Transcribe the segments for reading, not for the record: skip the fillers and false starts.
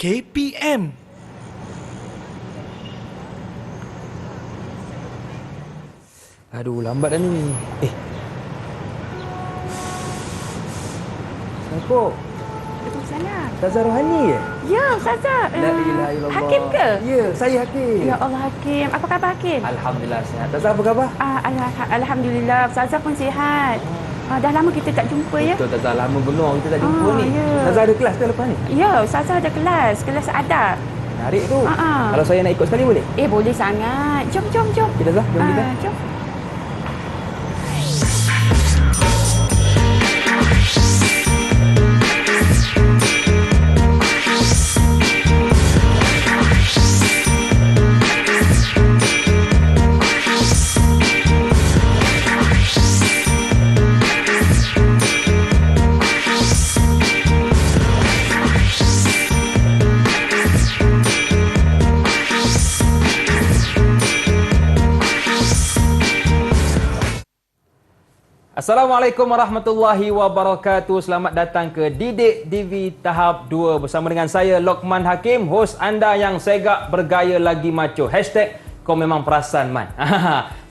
KPM. Aduh, lambat dah ni. Assalamualaikum. Waalaikumsalam. Ustazah Rohani ke? Ya, Ustazah. La ilaha illallah. Hakim ke? Ya, saya Hakim. Ya Allah, Hakim. Apa khabar, Hakim? Alhamdulillah sihat. Ustazah apa khabar? Alhamdulillah. Ustazah pun sihat. Dah lama kita tak jumpa ya. Betul, Ustazah. Lama benar kita tak jumpa ni. Ya. Ustazah ada kelas ke lepas ni? Ya, Ustazah ada kelas adab. Menarik tu. Kalau saya nak ikut sekali boleh? Boleh sangat. Jom. Kita Ustazah, jom kita. Jom. Assalamualaikum warahmatullahi wabarakatuh. Selamat datang ke Didik DV Tahap 2 bersama dengan saya Lokman Hakim, hos anda yang segak bergaya lagi macho. #kau memang perasan man.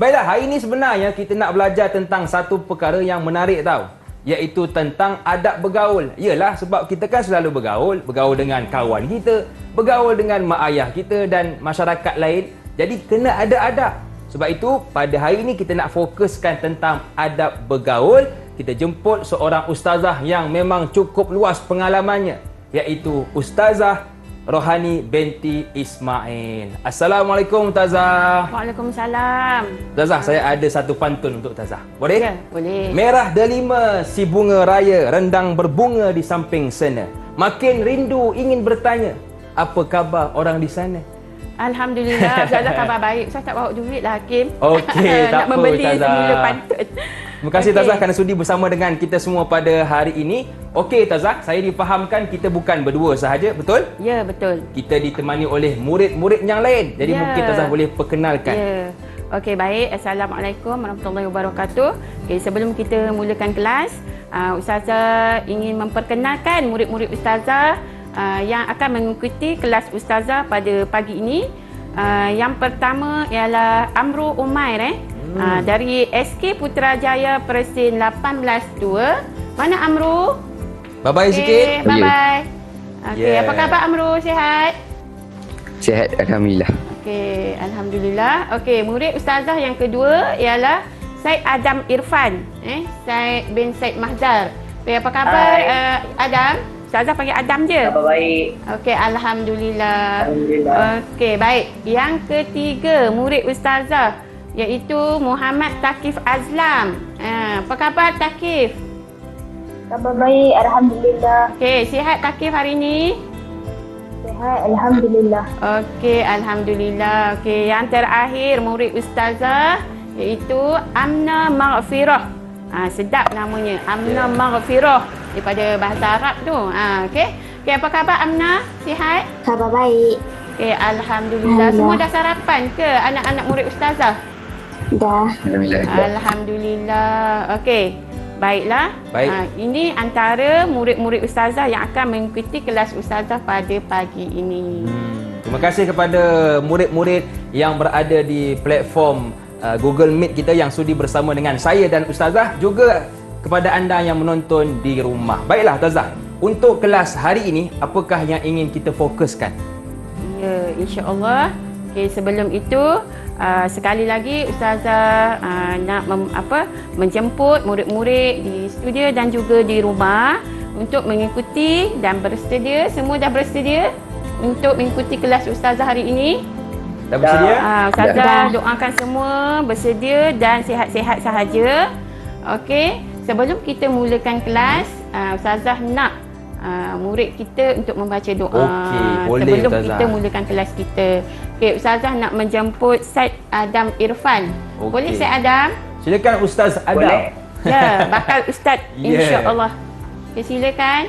Baiklah, hari ini sebenarnya kita nak belajar tentang satu perkara yang menarik tau, iaitu tentang adab bergaul. Yalah, sebab kita kan selalu bergaul dengan kawan kita, bergaul dengan mak ayah kita dan masyarakat lain. Jadi kena ada adab. Sebab itu, pada hari ini kita nak fokuskan tentang adab bergaul. Kita jemput seorang ustazah yang memang cukup luas pengalamannya, iaitu Ustazah Rohani binti Ismail. Assalamualaikum Ustazah. Waalaikumsalam. Ustazah, saya ada satu pantun untuk Ustazah. Boleh? Ya, boleh. Merah delima si bunga raya, rendang berbunga di samping sana. Makin rindu ingin bertanya, apa khabar orang di sana? Alhamdulillah, Ustazah khabar baik. Saya tak bawa duit lah, Hakim. Okey, tak nak apa membeli Ustazah. semula pantun. Terima kasih Ustazah kerana sudi bersama dengan kita semua pada hari ini. Okey Ustazah, saya difahamkan kita bukan berdua sahaja, betul? Ya, betul. Kita ditemani oleh murid-murid yang lain. Jadi mungkin Ustazah boleh perkenalkan. Ya. Okey, baik. Assalamualaikum warahmatullahi wabarakatuh. Okey, sebelum kita mulakan kelas, Ustazah ingin memperkenalkan murid-murid Ustazah yang akan mengikuti kelas Ustazah pada pagi ini. Yang pertama ialah Amru Umair dari SK Putrajaya Persin 182. Mana Amru? Bye-bye sikit. Bye-bye. Okey, apa khabar Amru? Sihat? Sihat, Alhamdulillah. Okey, Alhamdulillah. Okey, murid Ustazah yang kedua ialah Said Adam Irfan. Said bin Said Mahdar. Okey, apa khabar Adam? Ustazah panggil Adam je. Khabar baik. Okey, Alhamdulillah. Alhamdulillah. Okey, baik. Yang ketiga, murid Ustazah iaitu Muhammad Takif Azlam. Apa khabar Takif? Khabar baik, Alhamdulillah. Okey, sihat Takif hari ini? Sihat, Alhamdulillah. Okey, Alhamdulillah. Okey, yang terakhir murid Ustazah iaitu Amna Maghfirah. Sedap namanya, Amna Maghfirah, daripada bahasa Arab tu. Okey. Okey, apa khabar Amna? Sihat? Khabar baik. Okey, Alhamdulillah. Semua dah sarapan ke anak-anak murid Ustazah? Dah. Alhamdulillah. Alhamdulillah. Okey. Baiklah. Baik. Ini antara murid-murid Ustazah yang akan mengikuti kelas Ustazah pada pagi ini. Terima kasih kepada murid-murid yang berada di platform Google Meet kita yang sudi bersama dengan saya dan Ustazah, juga kepada anda yang menonton di rumah. Baiklah Ustazah, untuk kelas hari ini apakah yang ingin kita fokuskan? Ya, insya-Allah. Okey, sebelum itu sekali lagi Ustazah nak menjemput murid-murid di studio dan juga di rumah untuk mengikuti dan bersedia. Semua dah bersedia untuk mengikuti kelas Ustazah hari ini? Dah bersedia? Ustazah doakan semua bersedia dan sihat-sihat sahaja. Okey, sebelum kita mulakan kelas, Ustazah nak murid kita untuk membaca doa. Okey, boleh sebelum Ustazah. kita mulakan kelas kita. Okey, Ustazah nak menjemput Said Adam Irfan. Okey. Boleh Said Adam? Silakan Ustaz Adam. Boleh. Ya, bakal Ustaz Yeah. insya-Allah. Okay, silakan.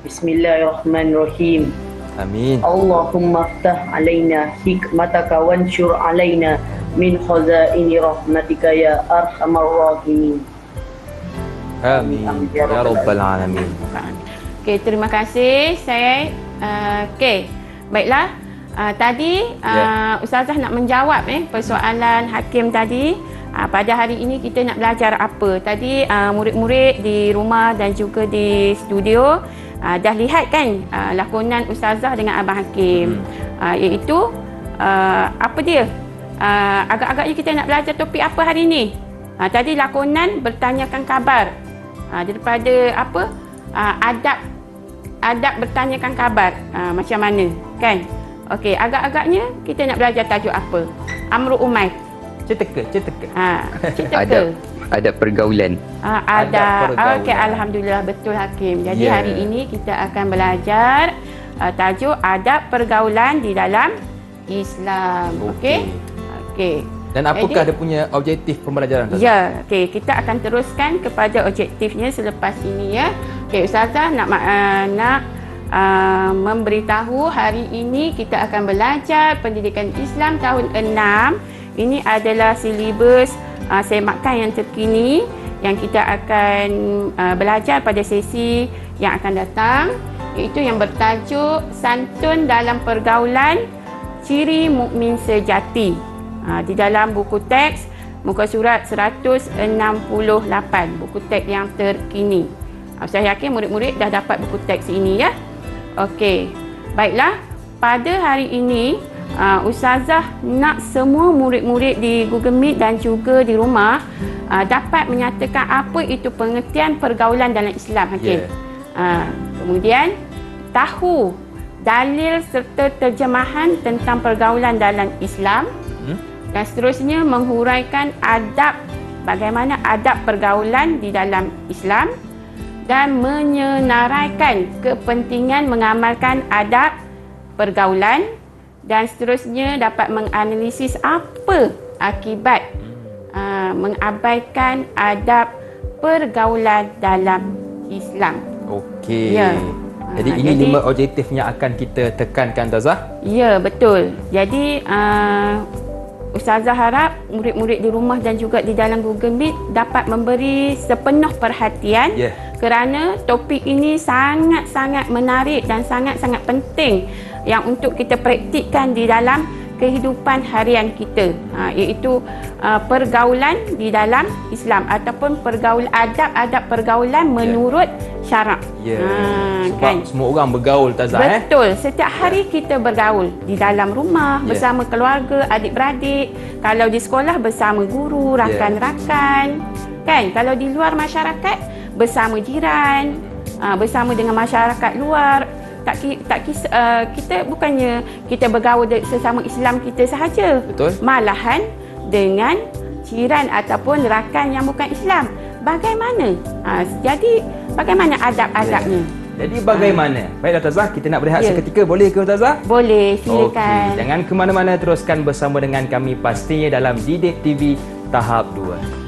Bismillahirrahmanirrahim. Amin. Allahumma ftah alaina hikmataka wanshur alaina min khazaini rahmatika ya arhamar rahimin. Amin. Ya Rabbal Alamin. Okey, terima kasih. Saya Okey. Baiklah. Tadi Ustazah nak menjawab persoalan Hakim tadi. Pada hari ini kita nak belajar apa? Tadi murid-murid di rumah dan juga di studio dah lihat kan lakonan Ustazah dengan Abang Hakim. Iaitu apa dia? Agak-agaknya kita nak belajar topik apa hari ini? Tadi lakonan bertanyakan khabar. Daripada apa? Adab bertanyakan khabar. Macam mana? Kan? Okey, agak-agaknya kita nak belajar tajuk apa? Amru Umair. Ceteka. Adab pergaulan. Ada. pergaulan. Okey, alhamdulillah betul Hakim. Jadi Ya. hari ini kita akan belajar tajuk adab pergaulan di dalam Islam. Okey. Okey. Dan apakah Jadi, dia punya objektif pembelajaran Ustazah? ya, okey, kita akan teruskan kepada objektifnya selepas ini ya. Okey, Ustazah nak memberitahu hari ini kita akan belajar pendidikan Islam tahun 6. Ini adalah silibus semakan yang terkini yang kita akan belajar pada sesi yang akan datang, iaitu yang bertajuk Santun dalam Pergaulan, Ciri Mukmin Sejati. Di dalam buku teks muka surat 168, buku teks yang terkini. Saya yakin murid-murid dah dapat buku teks ini ya. Okey. Baiklah, pada hari ini Ustazah nak semua murid-murid di Google Meet dan juga di rumah dapat menyatakan apa itu pengertian pergaulan dalam Islam, Hakim. Kemudian tahu dalil serta terjemahan tentang pergaulan dalam Islam. Dan seterusnya menghuraikan adab, bagaimana adab pergaulan di dalam Islam, dan menyenaraikan kepentingan mengamalkan adab pergaulan, dan seterusnya dapat menganalisis apa akibat mengabaikan adab pergaulan dalam Islam. Okey. Ya. Jadi ini 5 objektif yang akan kita tekankan Ustazah. Ya, betul. Jadi Ustazah harap murid-murid di rumah dan juga di dalam Google Meet dapat memberi sepenuh perhatian kerana topik ini sangat-sangat menarik dan sangat-sangat penting yang untuk kita praktikkan di dalam kehidupan harian kita, iaitu pergaulan di dalam Islam ataupun adab-adab pergaulan menurut syarak. Sebab semua orang bergaul Ustazah. Betul. Setiap hari kita bergaul di dalam rumah bersama keluarga, adik-beradik, kalau di sekolah bersama guru, rakan-rakan, kan? Kalau di luar masyarakat bersama jiran, bersama dengan masyarakat luar. Kita bukannya kita bergaul sesama Islam kita sahaja. Betul. Malahan dengan jiran ataupun rakan yang bukan Islam. Bagaimana? Jadi bagaimana adab-adabnya? Jadi bagaimana? Baiklah Ustazah, kita nak berehat seketika, boleh ke Ustazah? Boleh, silakan. Okey, jangan ke mana-mana, teruskan bersama dengan kami pastinya dalam Didik TV Tahap 2.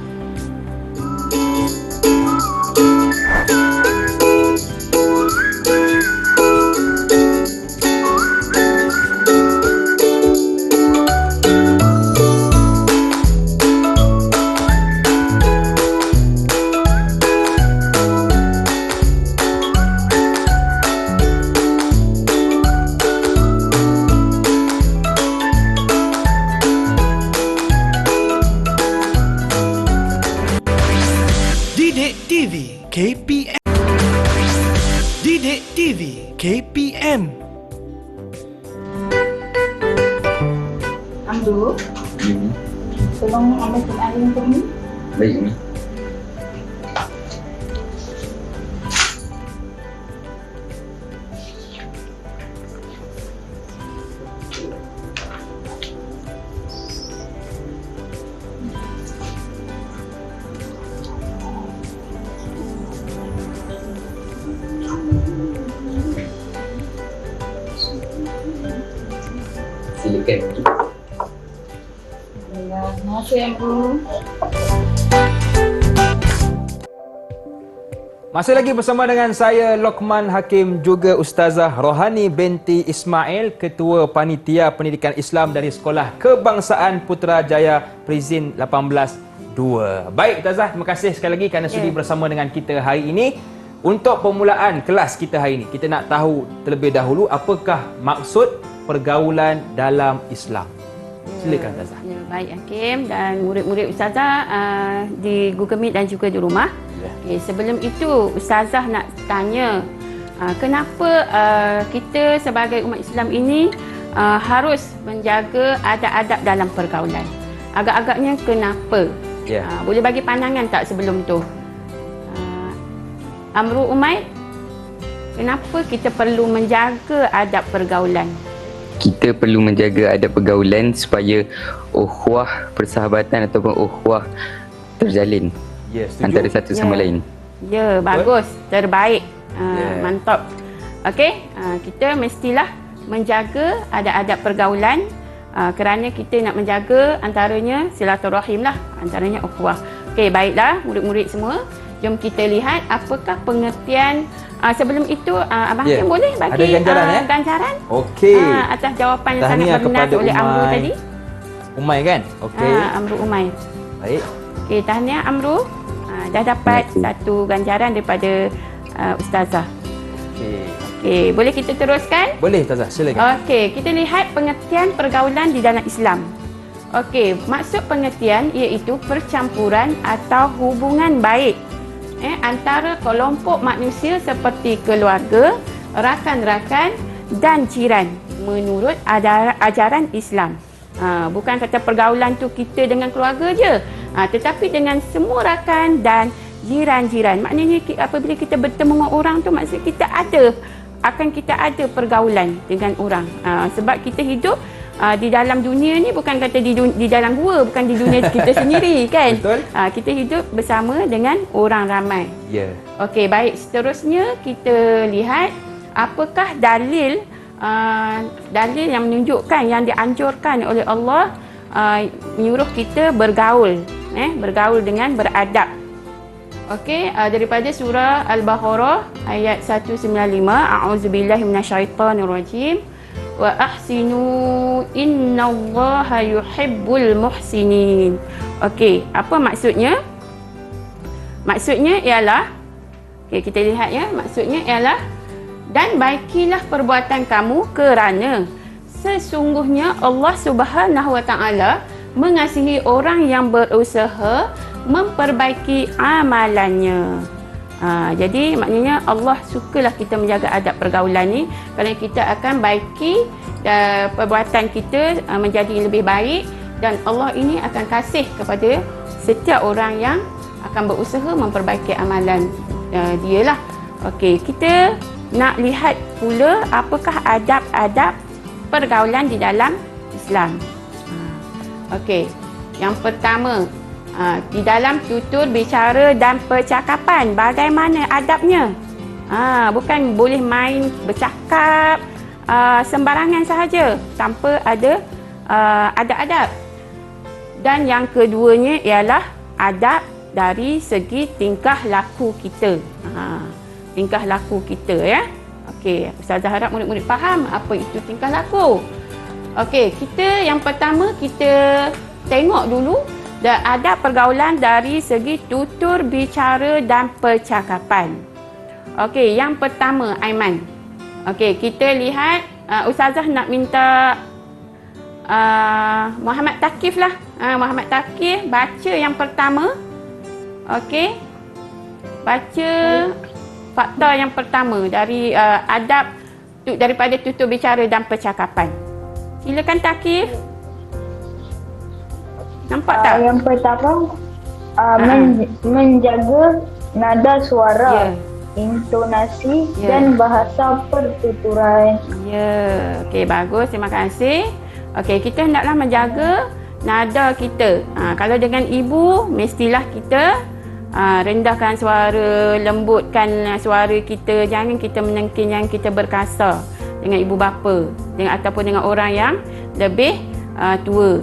Didik TV KPM. Didik TV KPM. Amdu, tolong ambil Quran untuk ni. Baik ni. Silakan. Terima kasih, Amdu. Masih lagi bersama dengan saya Lokman Hakim, juga Ustazah Rohani binti Ismail, Ketua Panitia Pendidikan Islam dari Sekolah Kebangsaan Putrajaya Prizin 18-2. Baik Ustazah, terima kasih sekali lagi kerana sudi bersama dengan kita hari ini. Untuk permulaan kelas kita hari ini, kita nak tahu terlebih dahulu apakah maksud pergaulan dalam Islam. Silakan Ustazah. Ya, baik Hakim dan murid-murid Ustazah di Google Meet dan juga di rumah. Ya. Okay, sebelum itu Ustazah nak tanya kenapa kita sebagai umat Islam ini harus menjaga adab-adab dalam pergaulan. Agak-agaknya kenapa? Ya. Boleh bagi pandangan tak sebelum tu? Amru Umaid, kenapa kita perlu menjaga adab pergaulan? Kita perlu menjaga adab pergaulan supaya ukhuwah persahabatan ataupun ukhuwah terjalin Ya, setuju. antara satu sama lain. Ya, bagus. Terbaik. Ya. Mantap. Okey, kita mestilah menjaga adab-adab pergaulan kerana kita nak menjaga antaranya silaturahim lah, antaranya ukhuwah. Okey, baiklah murid-murid semua. Jom kita lihat apakah pengertian. Sebelum itu, Abang Ya. Hakim boleh bagi Ada ganjaran, ganjaran Okey. atas jawapan yang sangat Tahniah bernas kepada oleh Amru Umay. tadi. Umay kan? Okey. Amru Umay. Baik. Okey, tahniah Amru. Dah dapat Terima kasih. satu ganjaran daripada Ustazah. Okey. Okey, boleh kita teruskan? Boleh Ustazah, silakan. Okey, kita lihat pengertian pergaulan di dalam Islam. Okey, maksud pengertian iaitu percampuran atau hubungan baik antara kelompok manusia seperti keluarga, rakan-rakan dan jiran menurut ajaran Islam. Bukan kata pergaulan tu kita dengan keluarga je, tetapi dengan semua rakan dan jiran-jiran. Maknanya apabila kita bertemu dengan orang tu, maksud kita akan ada pergaulan dengan orang. Sebab kita hidup di dalam dunia ni bukan kata di dalam gua, bukan di dunia kita sendiri kan. Betul. Kita hidup bersama dengan orang ramai. Ya. Okey, baik, seterusnya kita lihat apakah dalil yang menunjukkan yang dianjurkan oleh Allah menyuruh kita bergaul dengan beradab. Okey, daripada surah Al-Baqarah ayat 195, a'udzubillahi minasyaitonirrajim. Wa ahsinu innallaha yuhibbul muhsinin. Okey, apa maksudnya? Maksudnya ialah, okey, kita lihat ya, maksudnya ialah dan baikilah perbuatan kamu kerana sesungguhnya Allah Subhanahu wa taala mengasihi orang yang berusaha memperbaiki amalannya. Jadi maknanya Allah sukalah kita menjaga adab pergaulan ni kerana kita akan baiki perbuatan kita menjadi lebih baik dan Allah ini akan kasih kepada setiap orang yang akan berusaha memperbaiki amalan dia lah. Okey, kita nak lihat pula apakah adab-adab pergaulan di dalam Islam. Okey, yang pertama, di dalam tutur bicara dan percakapan, bagaimana adabnya? Bukan boleh main bercakap sembarangan sahaja tanpa ada adab-adab. Dan yang keduanya ialah adab dari segi tingkah laku kita. Tingkah laku kita ya. Okey, Ustazah harap murid-murid faham apa itu tingkah laku. Okey, yang pertama kita tengok dulu adab pergaulan dari segi tutur bicara dan percakapan. Okey, yang pertama Aiman. Okey, kita lihat Ustazah nak minta Muhammad Takif lah. Muhammad Takif baca yang pertama. Okey. Baca fakta yang pertama dari adab daripada tutur bicara dan percakapan. Silakan Takif. Nampak tak? Yang pertama menjaga nada suara, intonasi dan bahasa pertuturan. Ya, okey, bagus, terima kasih. Okey, kita hendaklah menjaga nada kita. Kalau dengan ibu, mestilah kita rendahkan suara, lembutkan suara kita, jangan kita menengking, jangan kita berkasar dengan ibu bapa ataupun dengan orang yang lebih tua.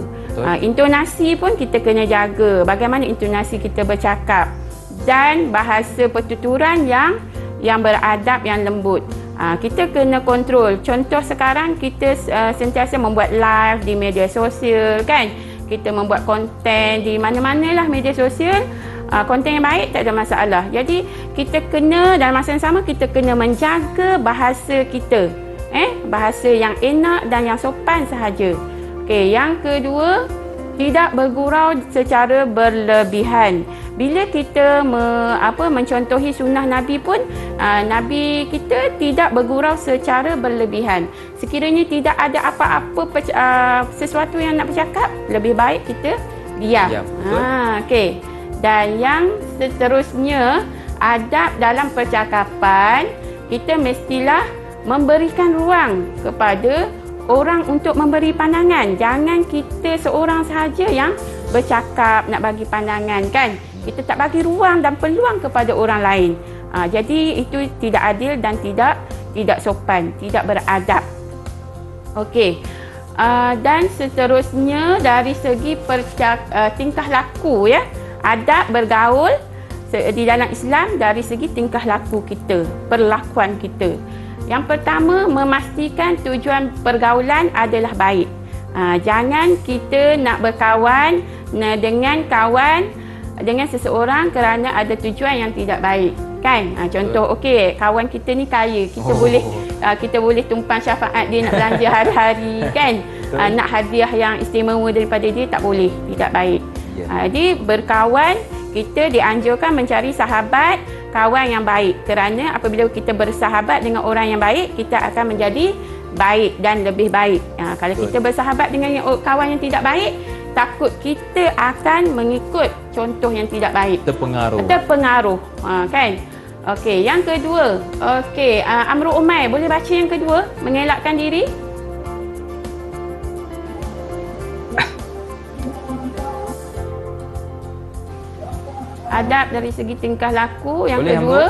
Intonasi pun kita kena jaga. Bagaimana intonasi kita bercakap dan bahasa pertuturan yang beradab, yang lembut. Kita kena kontrol. Contoh sekarang kita sentiasa membuat live di media sosial kan. Kita membuat konten di mana-manalah media sosial. konten yang baik, tak ada masalah. Jadi kita kena dalam masa yang sama kita kena menjaga bahasa kita. Bahasa yang enak dan yang sopan sahaja. Okey, yang kedua, tidak bergurau secara berlebihan. Bila kita mencontohi sunnah Nabi pun, Nabi kita tidak bergurau secara berlebihan. Sekiranya tidak ada apa-apa sesuatu yang nak bercakap, lebih baik kita diam. Okey. Dan yang seterusnya, adab dalam percakapan, kita mestilah memberikan ruang kepada orang untuk memberi pandangan. Jangan kita seorang sahaja yang bercakap nak bagi pandangan, kan? Kita tak bagi ruang dan peluang kepada orang lain. Jadi itu tidak adil dan tidak sopan, tidak beradab. Okey. Dan seterusnya dari segi tingkah laku, ya. Adab bergaul di dalam Islam dari segi tingkah laku kita, perlakuan kita. Yang pertama, memastikan tujuan pergaulan adalah baik. Jangan kita nak berkawan dengan seseorang kerana ada tujuan yang tidak baik, kan? Contoh, okey, kawan kita ni kaya, kita boleh tumpang syafaat dia nak belanja hari-hari, kan? Nak hadiah yang istimewa daripada dia, tak boleh, tidak baik. Jadi berkawan, kita dianjurkan mencari sahabat, kawan yang baik, kerana apabila kita bersahabat dengan orang yang baik, kita akan menjadi baik dan lebih baik. Kalau kita bersahabat dengan kawan yang tidak baik, takut kita akan mengikut contoh yang tidak baik, terpengaruh, kan? Okey, yang kedua, okey, Amru Umair, boleh baca yang kedua, mengelakkan diri. Adab dari segi tingkah laku. Yang boleh, kedua,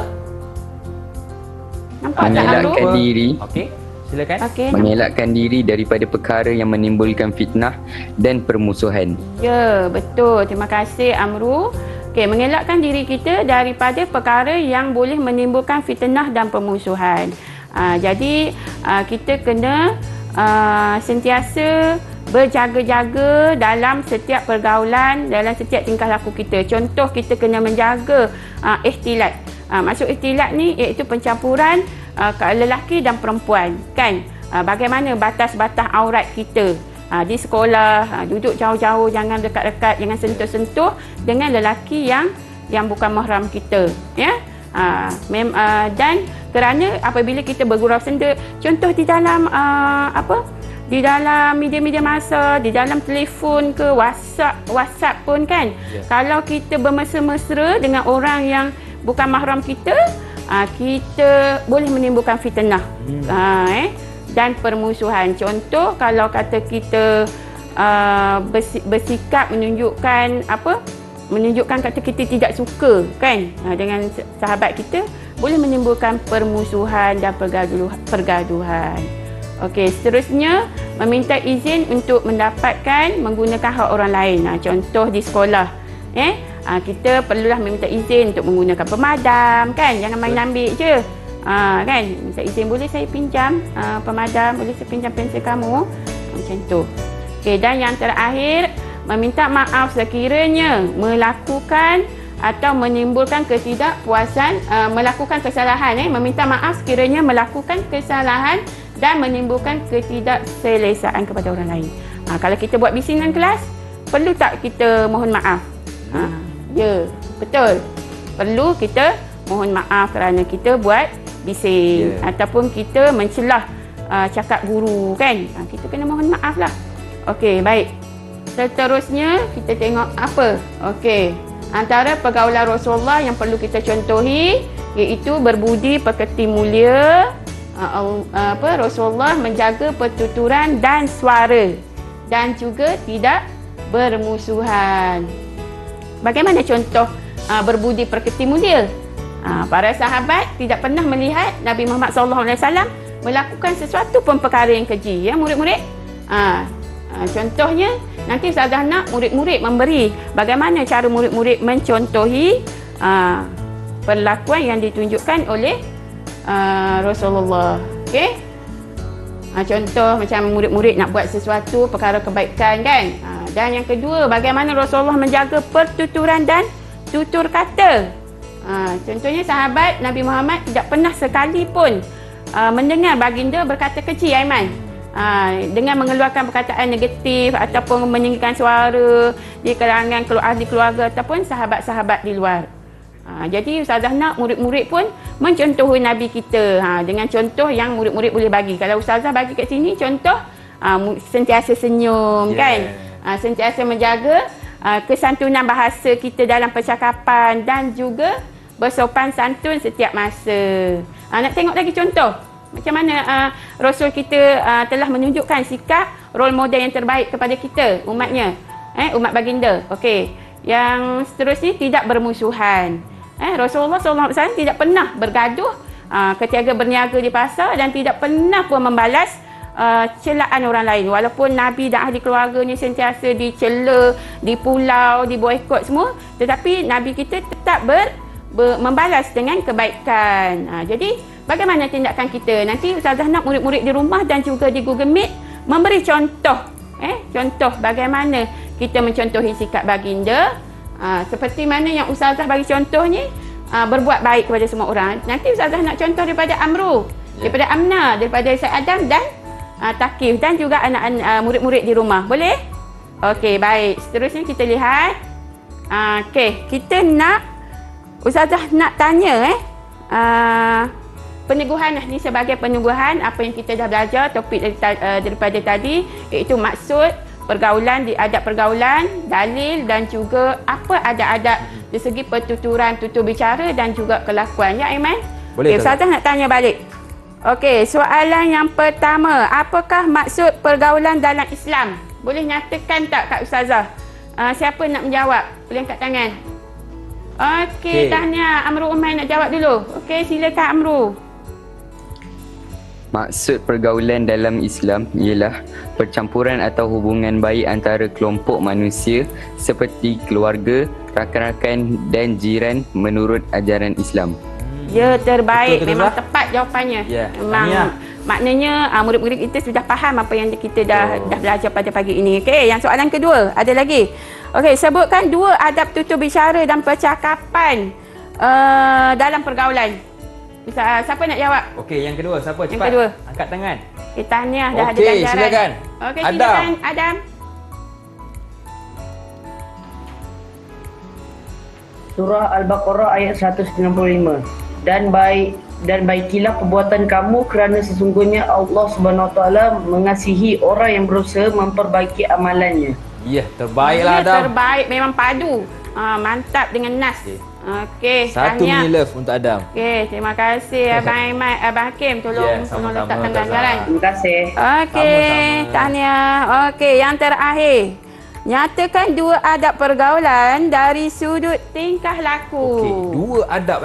nampak tak, Amru? Mengelakkan diri. Okey, silakan. Okay, mengelakkan diri daripada perkara yang menimbulkan fitnah dan permusuhan. Ya, betul. Terima kasih, Amru. Okey, mengelakkan diri kita daripada perkara yang boleh menimbulkan fitnah dan permusuhan. Jadi kita kena sentiasa berjaga-jaga dalam setiap pergaulan, dalam setiap tingkah laku kita. Contoh, kita kena menjaga ikhtilat. Maksud ikhtilat ni iaitu pencampuran lelaki dan perempuan, kan? Bagaimana batas-batas aurat kita di sekolah, duduk jauh-jauh, jangan dekat-dekat, jangan sentuh-sentuh dengan lelaki yang bukan mahram kita, ya. Dan kerana apabila kita bergurau senda, contoh di dalam di dalam media-media masa, di dalam telefon ke WhatsApp pun, kan, kalau kita bermesra-mesra dengan orang yang bukan mahram kita, kita boleh menimbulkan fitnah dan permusuhan. Contoh, kalau kata kita bersikap menunjukkan kata kita tidak suka, kan, dengan sahabat kita, boleh menimbulkan permusuhan dan pergaduhan. Okey, seterusnya, meminta izin untuk menggunakan hak orang lain. Contoh di sekolah, kita perlulah meminta izin untuk menggunakan pemadam, kan? Jangan main ambil je. Kan? Minta izin, boleh saya pinjam pemadam, boleh saya pinjam pensel kamu, macam tu. Okey, dan yang terakhir, meminta maaf sekiranya melakukan atau menimbulkan ketidakpuasan, melakukan kesalahan, meminta maaf sekiranya melakukan kesalahan dan menimbulkan ketidakselesaan kepada orang lain. Kalau kita buat bising dalam kelas, perlu tak kita mohon maaf? Ya, betul. Perlu kita mohon maaf kerana kita buat bising, ataupun kita mencelah cakap guru, kan? Kita kena mohon maaf lah. Okey, baik. Seterusnya kita tengok apa? Okey, antara pergaulan Rasulullah yang perlu kita contohi iaitu berbudi pekerti mulia. Rasulullah menjaga pertuturan dan suara, dan juga tidak bermusuhan. Bagaimana contoh berbudi pekerti mulia? Para sahabat tidak pernah melihat Nabi Muhammad SAW melakukan sesuatu pun perkara yang keji, ya murid-murid. Contohnya, nanti Ustazah nak murid-murid memberi bagaimana cara murid-murid mencontohi perlakuan yang ditunjukkan oleh Rasulullah. Okey. Contoh macam murid-murid nak buat sesuatu perkara kebaikan, kan? Dan yang kedua, bagaimana Rasulullah menjaga pertuturan dan tutur kata. Contohnya sahabat Nabi Muhammad tidak pernah sekali pun mendengar baginda berkata keji, Aiman. Dengan mengeluarkan perkataan negatif ataupun meninggikan suara di kalangan ahli keluarga ataupun sahabat-sahabat di luar. Jadi Ustazah nak murid-murid pun mencontohi Nabi kita dengan contoh yang murid-murid boleh bagi. Kalau Ustazah bagi kat sini contoh sentiasa senyum, kan? Sentiasa menjaga kesantunan bahasa kita dalam percakapan dan juga bersopan santun setiap masa. Nak tengok lagi contoh macam mana Rasul kita telah menunjukkan sikap role model yang terbaik kepada kita, umatnya, umat baginda. Okey, yang seterusnya tidak bermusuhan. Rasulullah SAW tidak pernah bergaduh ketika berniaga di pasar dan tidak pernah pun membalas celaan orang lain. Walaupun Nabi dan ahli keluarganya sentiasa dicela, dipulau, diboikot semua, tetapi Nabi kita tetap membalas dengan kebaikan. Jadi bagaimana tindakan kita? Nanti Ustazah nak murid-murid di rumah dan juga di Google Meet memberi contoh. Contoh bagaimana kita mencontohi sikap baginda. Seperti mana yang Ustazah bagi contoh ni, berbuat baik kepada semua orang. Nanti Ustazah nak contoh daripada Amru, daripada Amna, daripada Syed Adam dan Takif dan juga anak-anak murid-murid di rumah. Boleh? Okey, baik. Seterusnya kita lihat. Okey, kita nak Ustazah nak tanya peneguhan ni sebagai peneguhan apa yang kita dah belajar topik daripada tadi, iaitu maksud pergaulan, adab pergaulan, dalil dan juga apa adab-adab dari segi pertuturan, tutur bicara dan juga kelakuan. Ya, Aiman? Boleh. Okay, Ustazah nak tanya balik. Okey, soalan yang pertama, apakah maksud pergaulan dalam Islam? Boleh nyatakan tak Kak Ustazah? Siapa nak menjawab? Boleh angkat tangan. Okey, tahniah. Amru Umar nak jawab dulu. Okey, silakan Amru. Maksud pergaulan dalam Islam ialah percampuran atau hubungan baik antara kelompok manusia seperti keluarga, rakan-rakan dan jiran menurut ajaran Islam. Ya, terbaik. Betul, memang tepat jawapannya. Ya, Memang maknanya murid-murid kita sudah faham apa yang kita dah belajar pada pagi ini. Okey, yang soalan kedua, ada lagi. Okey, sebutkan 2 adab tutur bicara dan percakapan dalam pergaulan. Siapa nak jawab? Okey, yang kedua siapa? Cepat. Yang kedua. Angkat tangan. Kita tahniah dah ada Okey, ganjaran. silakan. Okey, Adam. silakan Adam. Surah Al-Baqarah ayat 195. Dan baikilah perbuatan kamu kerana sesungguhnya Allah Subhanahu Wa Taala mengasihi orang yang berusaha memperbaiki amalannya. Ya, terbaiklah Adam. Terbaik, memang padu. Mantap dengan nas. Okey, Satu tahniah. mini love untuk Adam. Okey, terima kasih Abang Aiman, Abang Hakim, tolong sama-sama, letakkan Ustazah. ganjaran. Terima kasih. Okey, Sama-sama. tahniah. Okey, yang terakhir. Nyatakan 2 adab pergaulan dari sudut tingkah laku. Okey, 2 adab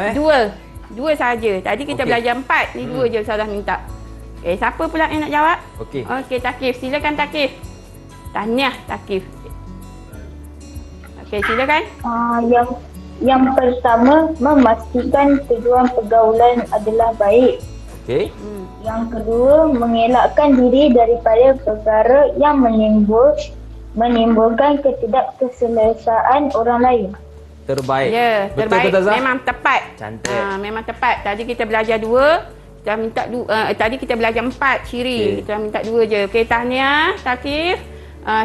Dua saja. Tadi kita Okey. belajar 4, ni 2 je Ustazah minta. Okey, siapa pula yang nak jawab? Okey. Okey, Takif. Silakan Takif. Tahniah Takif. Okey, silakan. Yang pertama, memastikan tujuan pergaulan adalah baik. Okey. Yang kedua, mengelakkan diri daripada perkara yang menimbulkan ketidakselesaan orang lain. Terbaik. Ya, Betul terbaik. ke Tazah? Memang tepat. Cantik. Memang tepat. Tadi kita belajar 2. Kita minta tadi kita belajar 4 ciri. Okey. Kita minta 2 je. Okey, tahniah Takif,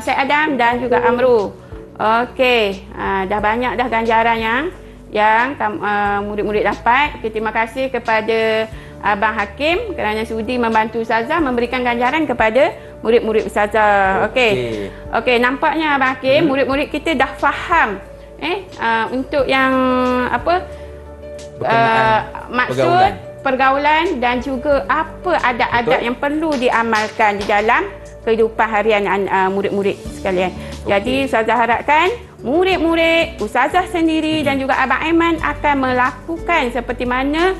Syed Adam dan juga Amru. Okey, dah banyak dah ganjaran yang murid-murid dapat. Okay, terima kasih kepada Abang Hakim kerana sudi membantu Ustazah memberikan ganjaran kepada murid-murid Ustazah. Okey. Okey, nampaknya Abang Hakim, murid-murid kita dah faham untuk yang apa maksud pergaulan dan juga apa adab-adab yang perlu diamalkan di dalam kehidupan harian murid-murid sekalian. Jadi Ustazah harapkan murid-murid, Ustazah sendiri dan juga Abang Aiman akan melakukan seperti mana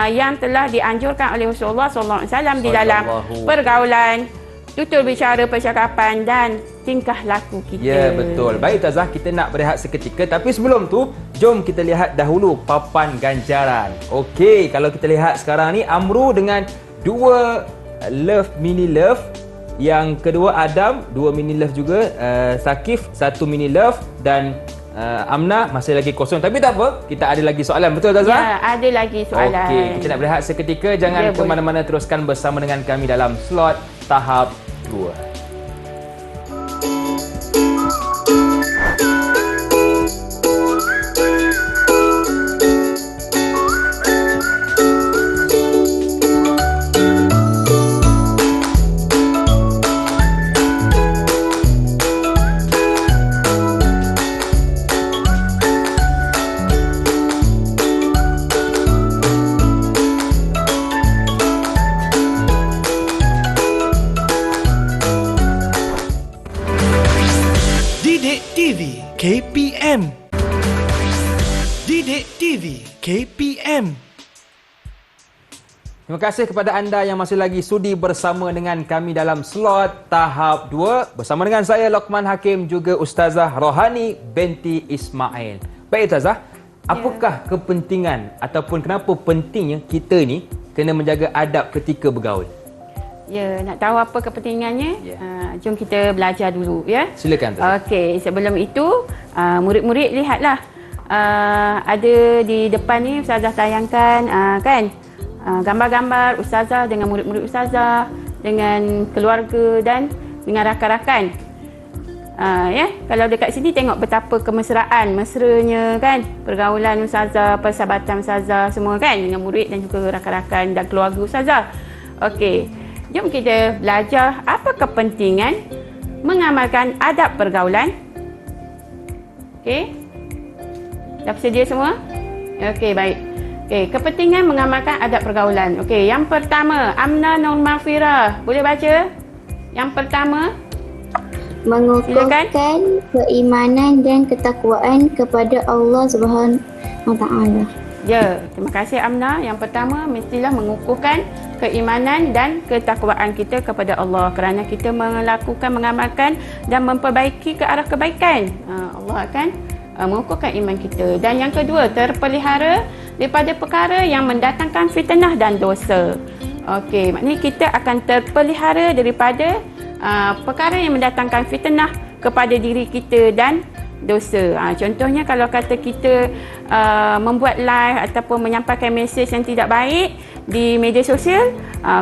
yang telah dianjurkan oleh Rasulullah SAW di dalam pergaulan, tutur bicara, percakapan dan tingkah laku kita. Ya, betul. Baik Ustazah, kita nak berehat seketika, tapi sebelum tu jom kita lihat dahulu papan ganjaran. Okey, kalau kita lihat sekarang ni Amru dengan 2 mini love. Yang kedua Adam, 2 mini love juga. Sakif, 1 mini love. Dan Amna masih lagi kosong, tapi tak apa, kita ada lagi soalan, betul Ustazah? Ya, ada lagi soalan. Okey, kita nak berehat seketika, jangan Ya, ke mana-mana, teruskan bersama dengan kami dalam slot tahap 2. Didik TV KPM. Didik TV KPM. Terima kasih kepada anda yang masih lagi sudi bersama dengan kami dalam slot tahap 2 bersama dengan saya Lokman Hakim, juga Ustazah Rohani binti Ismail. Baik Ustazah, apakah kepentingan ataupun kenapa pentingnya kita ni kena menjaga adab ketika bergaul? Ya, nak tahu apa kepentingannya? Ya. Jom kita belajar dulu ya. Silakan Ustazah. Okey, sebelum itu murid-murid lihatlah, ada di depan ni Ustazah tayangkan kan, gambar-gambar Ustazah dengan murid-murid Ustazah, dengan keluarga dan dengan rakan-rakan. Ya, kalau dekat sini tengok betapa kemesraan, mesranya kan, pergaulan Ustazah, persahabatan Ustazah semua kan, dengan murid dan juga rakan-rakan dan keluarga Ustazah. Okey, jom kita belajar apa kepentingan mengamalkan adab pergaulan. Okey, dah bersedia semua? Okey, baik. Okey, kepentingan mengamalkan adab pergaulan. Okey, yang pertama, amna non mafirah. Boleh baca? Yang pertama, Mengukuhkan keimanan dan ketakwaan kepada Allah Subhanahu Wa Taala. ya, terima kasih Amna. Yang pertama, mestilah mengukuhkan keimanan dan ketakwaan kita kepada Allah, kerana kita mengamalkan dan memperbaiki ke arah kebaikan. Allah akan mengukuhkan iman kita. Dan yang kedua, terpelihara daripada perkara yang mendatangkan fitnah dan dosa. Okey, maknanya kita akan terpelihara daripada perkara yang mendatangkan fitnah kepada diri kita dan dosa. Contohnya kalau kata kita membuat live ataupun menyampaikan mesej yang tidak baik di media sosial,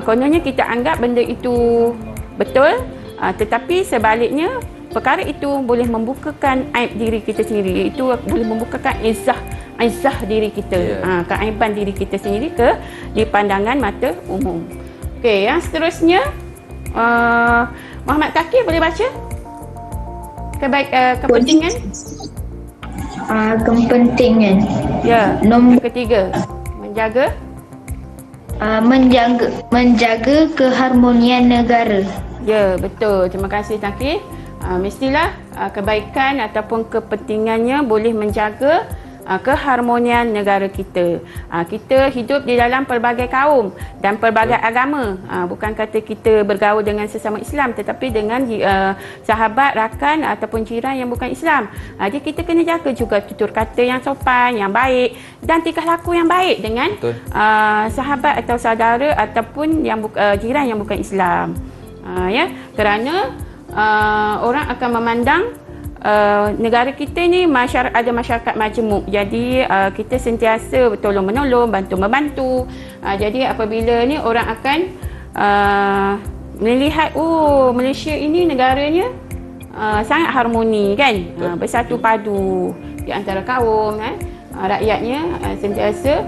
kononnya kita anggap benda itu betul, tetapi sebaliknya perkara itu boleh membukakan aib diri kita sendiri, iaitu boleh membukakan izah diri kita, keaiban diri kita sendiri di pandangan mata umum. Okey, yang seterusnya, Muhammad Kaki boleh baca? Kepentingan? Kepentingan. Ya, Nombor yang ketiga, menjaga keharmonian negara. ya, betul. Terima kasih Taki. Mestilah kebaikan ataupun kepentingannya boleh menjaga keharmonian negara kita. Kita hidup di dalam pelbagai kaum dan pelbagai agama. Bukan kata kita bergaul dengan sesama Islam, tetapi dengan sahabat, rakan ataupun jiran yang bukan Islam. Jadi kita kena jaga juga tutur kata yang sopan, yang baik dan tingkah laku yang baik dengan sahabat atau saudara ataupun yang jiran yang bukan Islam. Ya, kerana orang akan memandang negara kita ni ada masyarakat majmuk. Jadi kita sentiasa tolong menolong, bantu membantu. Jadi apabila ni orang akan melihat, oh, Malaysia ini negaranya sangat harmoni kan, bersatu padu di antara kaum, rakyatnya sentiasa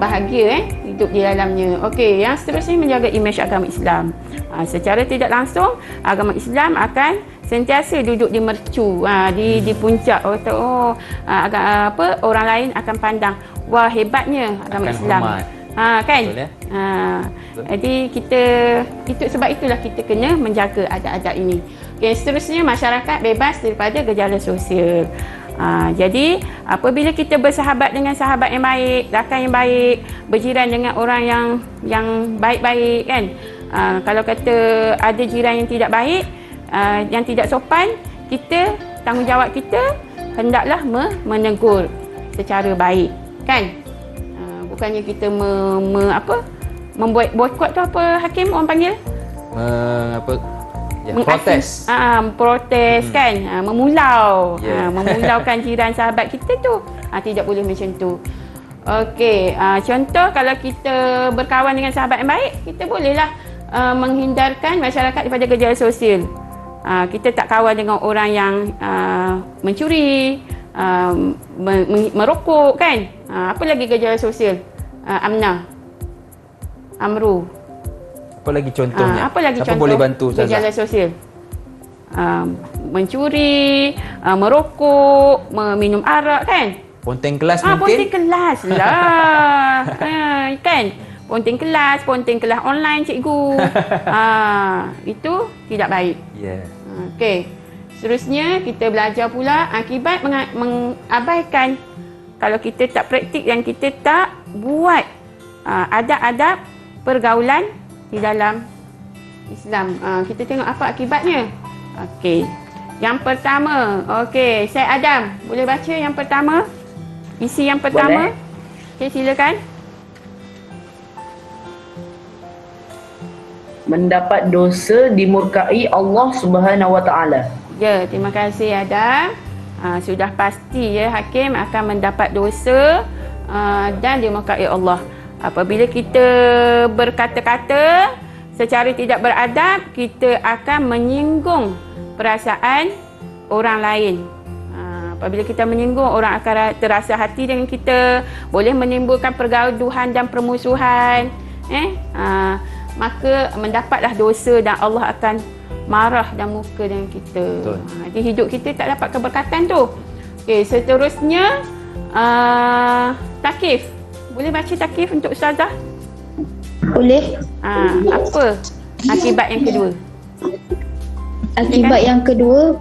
bahagia hidup di dalamnya. Okey, yang seterusnya menjaga imej agama Islam. Secara tidak langsung agama Islam akan sentiasa duduk di mercu, di puncak. Orang lain akan pandang, wah, hebatnya agama Akan Islam. hormat. Kan? Betul, ya? Jadi sebab itulah kita kena menjaga adab-adab ini. Okay, seterusnya masyarakat bebas daripada gejala sosial. Jadi apabila kita bersahabat dengan sahabat yang baik, rakan yang baik, berjiran dengan orang yang baik-baik kan. Kalau kata ada jiran yang tidak baik, yang tidak sopan, kita, tanggungjawab kita hendaklah menegur secara baik kan. Bukannya kita membuat boikot tu, apa Hakim orang panggil? Ya, protes. Protes kan, memulau. Ya. Memulaukan jiran sahabat kita tu. Tidak boleh macam tu. Okey, contoh kalau kita berkawan dengan sahabat yang baik, kita bolehlah menghindarkan masyarakat daripada gejala sosial. Kita tak kawan dengan orang yang mencuri, merokok kan. Apa lagi gejala sosial? Amru. Apa lagi contohnya? Apa lagi Siapa contoh boleh bantu Ustazah? gejala sosial? Mencuri, merokok, meminum arak kan? Ponteng kelas mungkin? Ponteng kelas lah. Kan? Ponteng kelas online cikgu. Itu tidak baik. Ya. Okey. Seterusnya kita belajar pula akibat mengabaikan kalau kita tak praktik dan kita tak buat adab-adab pergaulan di dalam Islam. Kita tengok apa akibatnya. Okey. Yang pertama, okey, Syed Adam, boleh baca yang pertama? Isi yang pertama. Okey, silakan. Mendapat dosa dimurkai Allah Subhanahu Wa Taala. Ya, terima kasih Adam. Sudah pasti ya hakim akan mendapat dosa dan dimurkai Allah. Apabila kita berkata-kata secara tidak beradab, kita akan menyinggung perasaan orang lain. Apabila kita menyinggung, orang akan terasa hati dengan kita, boleh menimbulkan pergaduhan dan permusuhan. Maka mendapatlah dosa dan Allah akan marah dan muka dengan kita. Jadi hidup kita tak dapat keberkatan tu. Okey, seterusnya takif. Boleh baca takif untuk Ustazah? Boleh. Apa akibat yang kedua? Akibat yang kedua,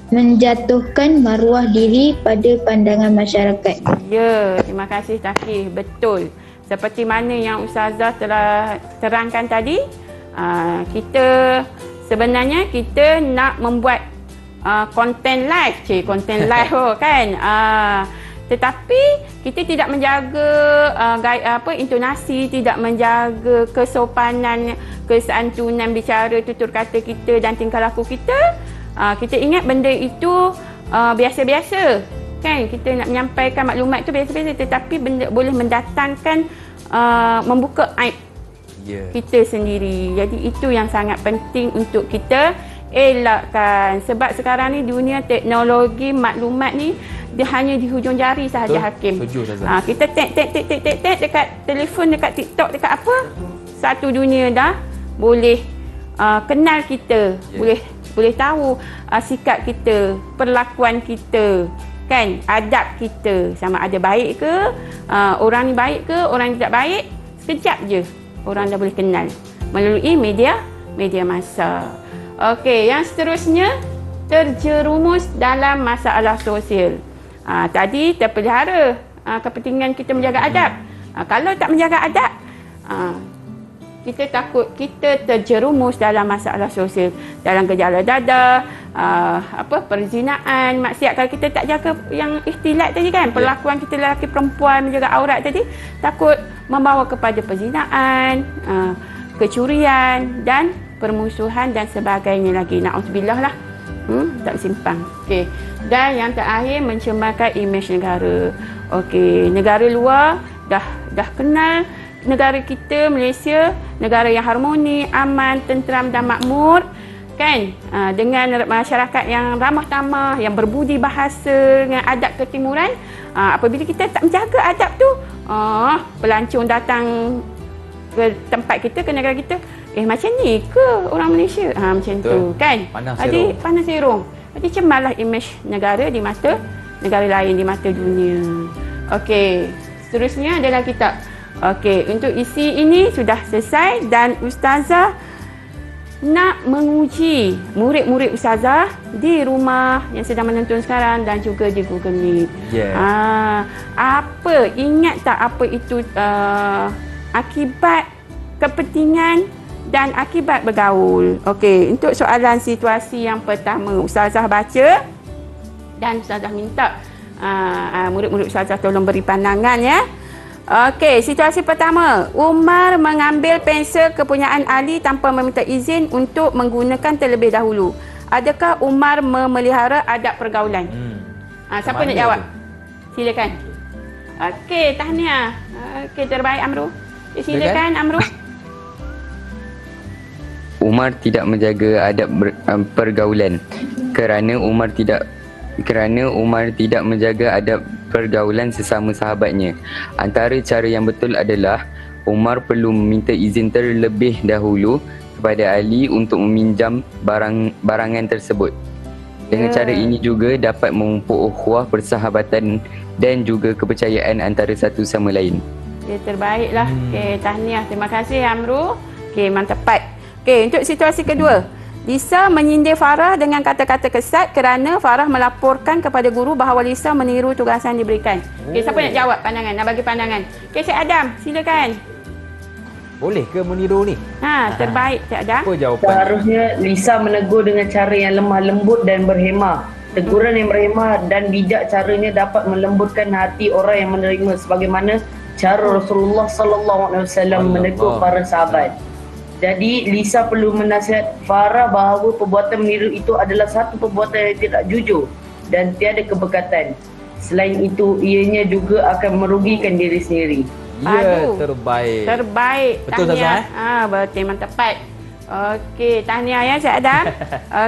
menjatuhkan maruah diri pada pandangan masyarakat. Ya, terima kasih Takif. Betul. Seperti mana yang Ustazah telah terangkan tadi, kita sebenarnya kita nak membuat konten live, konten live kan. Tetapi kita tidak menjaga intonasi, tidak menjaga kesopanan, kesantunan bicara, tutur kata kita dan tingkah laku kita. Kita ingat benda itu biasa-biasa. Kan kita nak menyampaikan maklumat itu biasa-biasa, tetapi benda boleh mendatangkan membuka aib kita sendiri. Jadi itu yang sangat penting untuk kita elakkan. Sebab sekarang ni dunia teknologi maklumat ni dia hanya di hujung jari sahaja hakim. Kita tek dekat telefon, dekat TikTok, dekat apa, satu dunia dah boleh kenal kita, boleh tahu sikap kita, perlakuan kita, kan, adab kita, sama ada baik ke, orang ni baik ke, orang ni tidak baik, sekejap je orang dah boleh kenal melalui media masa. Okey, yang seterusnya, terjerumus dalam masalah sosial. Tadi terpelihara kepentingan kita menjaga adab. Kalau tak menjaga adab, kita takut kita terjerumus dalam masalah sosial, dalam gejala dada, perzinaan, maksiat. Kalau kita tak jaga yang ikhtilat tadi kan, perlakuan kita lelaki perempuan, menjaga aurat tadi, takut membawa kepada perzinaan, kecurian dan permusuhan dan sebagainya lagi. Na'udzubillah lah. Tak simpang. Okey. Dan yang terakhir, mencemarkan imej negara. Okey, negara luar dah kenal negara kita Malaysia, negara yang harmoni, aman, tenteram dan makmur, kan? Dengan masyarakat yang ramah tamah, yang berbudi bahasa, dengan adab ketimuran. Apabila kita tak menjaga adab tu, pelancong datang ke tempat kita, ke negara kita, macam ni ke orang Malaysia? Macam tu kan? Jadi panas serong. Jadi cemarlah imej negara di mata negara lain, di mata dunia. Okey, seterusnya adalah kitab. Okey, untuk isi ini sudah selesai dan Ustazah nak menguji murid-murid Ustazah di rumah yang sedang menonton sekarang dan juga di Google Meet. Ingat tak apa itu akibat kepentingan dan akibat bergaul. Okey, untuk soalan situasi yang pertama, Ustazah baca dan Ustazah minta murid-murid Ustazah tolong beri pandangan ya. Okey, situasi pertama. Umar mengambil pensel kepunyaan Ali tanpa meminta izin untuk menggunakan terlebih dahulu. Adakah Umar memelihara adab pergaulan? Siapa nak jawab? Silakan. Okey, tahniah. Okey, terbaik Amru. Silakan Amru. Umar tidak menjaga adab pergaulan kerana Umar tidak menjaga adab pergaulan sesama sahabatnya. Antara cara yang betul adalah Umar perlu meminta izin terlebih dahulu kepada Ali untuk meminjam barangan tersebut. Dengan cara ini juga dapat memupuk ukhuwah persahabatan dan juga kepercayaan antara satu sama lain. Okey, terbaiklah. Okey, tahniah. Terima kasih Amru. Okey, mantap tepat. Okey, untuk situasi kedua. Lisa menyindir Farah dengan kata-kata kesat kerana Farah melaporkan kepada guru bahawa Lisa meniru tugasan diberikan. Okey, siapa nak jawab pandangan? Nak bagi pandangan? Okey, Cik Adam, silakan. Boleh ke meniru ni? Terbaik Cik Adam. Apa jawapan? Seharusnya Lisa menegur dengan cara yang lemah lembut dan berhemah. Teguran yang berhemah dan bijak caranya dapat melembutkan hati orang yang menerima sebagaimana cara Rasulullah SAW menegur para sahabat. Jadi Lisa perlu menasihat Farah bahawa perbuatan meniru itu adalah satu perbuatan yang tidak jujur dan tiada keberkatan. Selain itu, ianya juga akan merugikan diri sendiri. Ya, terbaik. Terbaik. Betul tahniah. Ustazah? Betul, mantap tepat. Okey, tahniah ya Cik Adam.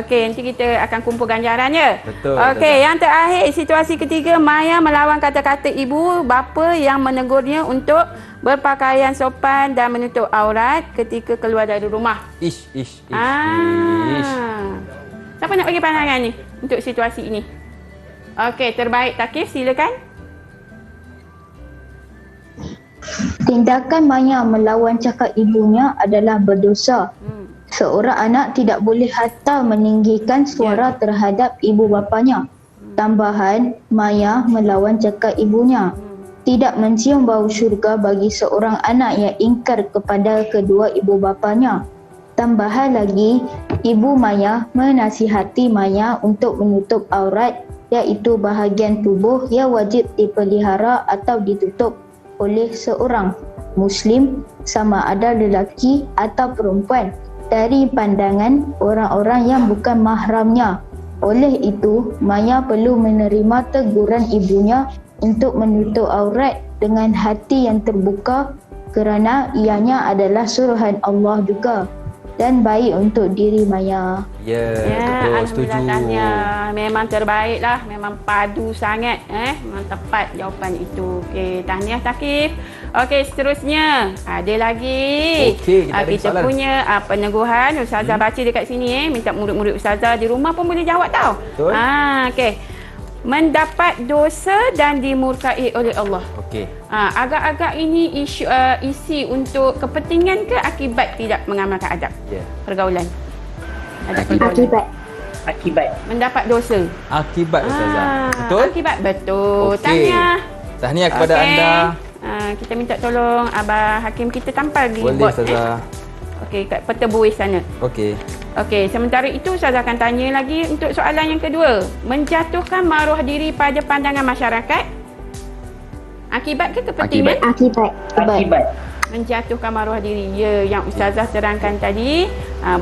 Okey, nanti kita akan kumpul ganjarannya. Betul. Okey, yang terakhir, situasi ketiga, Maya melawan kata-kata ibu bapa yang menegurnya untuk berpakaian sopan dan menutup aurat ketika keluar dari rumah. Ish. Siapa nak bagi pandangan ni untuk situasi ini? Okey, terbaik Takif, silakan. Tindakan Maya melawan cakap ibunya adalah berdosa. Seorang anak tidak boleh hatta meninggikan suara terhadap ibu bapanya. Tambahan, Maya melawan cakap ibunya. Tidak mencium bau syurga bagi seorang anak yang ingkar kepada kedua ibu bapanya. Tambahan lagi, ibu Maya menasihati Maya untuk menutup aurat, iaitu bahagian tubuh yang wajib dipelihara atau ditutup oleh seorang Muslim sama ada lelaki atau perempuan dari pandangan orang-orang yang bukan mahramnya. Oleh itu, Maya perlu menerima teguran ibunya untuk menutup aurat dengan hati yang terbuka kerana ianya adalah suruhan Allah juga dan baik untuk diri Maya. Betul, setuju. Tahniah. Memang terbaiklah, memang padu sangat memang tepat jawapan itu. Okey, tahniah Takif. Okey, seterusnya ada lagi. Okey, kita ada kita soalan. punya peneguhan. Ustazah baca dekat sini minta murid-murid ustazah di rumah pun boleh jawab tau. Betul. Okey. Mendapat dosa dan dimurkai oleh Allah. Okey. Agak-agak ini isi untuk kepentingan ke akibat tidak mengamalkan adab pergaulan? Adab pergaulan. Akibat. Mendapat dosa. Akibat Ustazah. Betul? Akibat, betul. Okey. Tahniah. Tahniah kepada Okey. anda. Kita minta tolong Abah Hakim kita tampal di Boleh board. Ustazah. Okey, kat peta buih sana. Okey. Okey, sementara itu Ustazah akan tanya lagi untuk soalan yang kedua. Menjatuhkan maruah diri pada pandangan masyarakat. Akibat ke kepentingan? Akibat. Menjatuhkan maruah diri. Ya, yang Ustazah terangkan tadi,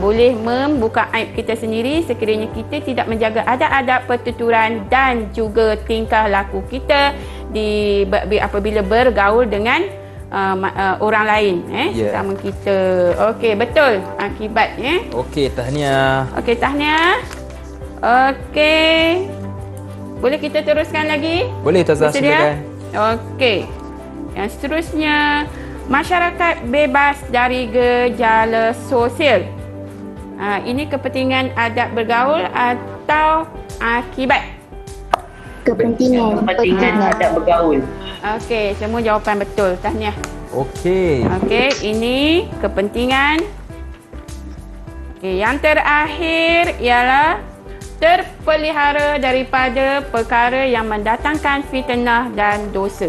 boleh membuka aib kita sendiri sekiranya kita tidak menjaga adab-adab pertuturan dan juga tingkah laku kita apabila bergaul dengan orang lain sesama kita. Okey, betul. Akibat Okey, tahniah. Okey, tahniah. Okey. Boleh kita teruskan lagi? Boleh Ustazah, Bersedia? silakan. Okey. Yang seterusnya, masyarakat bebas dari gejala sosial. Ini kepentingan adab bergaul atau akibat? Kepentingan. Adab bergaul. Okey, semua jawapan betul. Tahniah. Okey. Okey, ini kepentingan. Okey, yang terakhir ialah terpelihara daripada perkara yang mendatangkan fitnah dan dosa.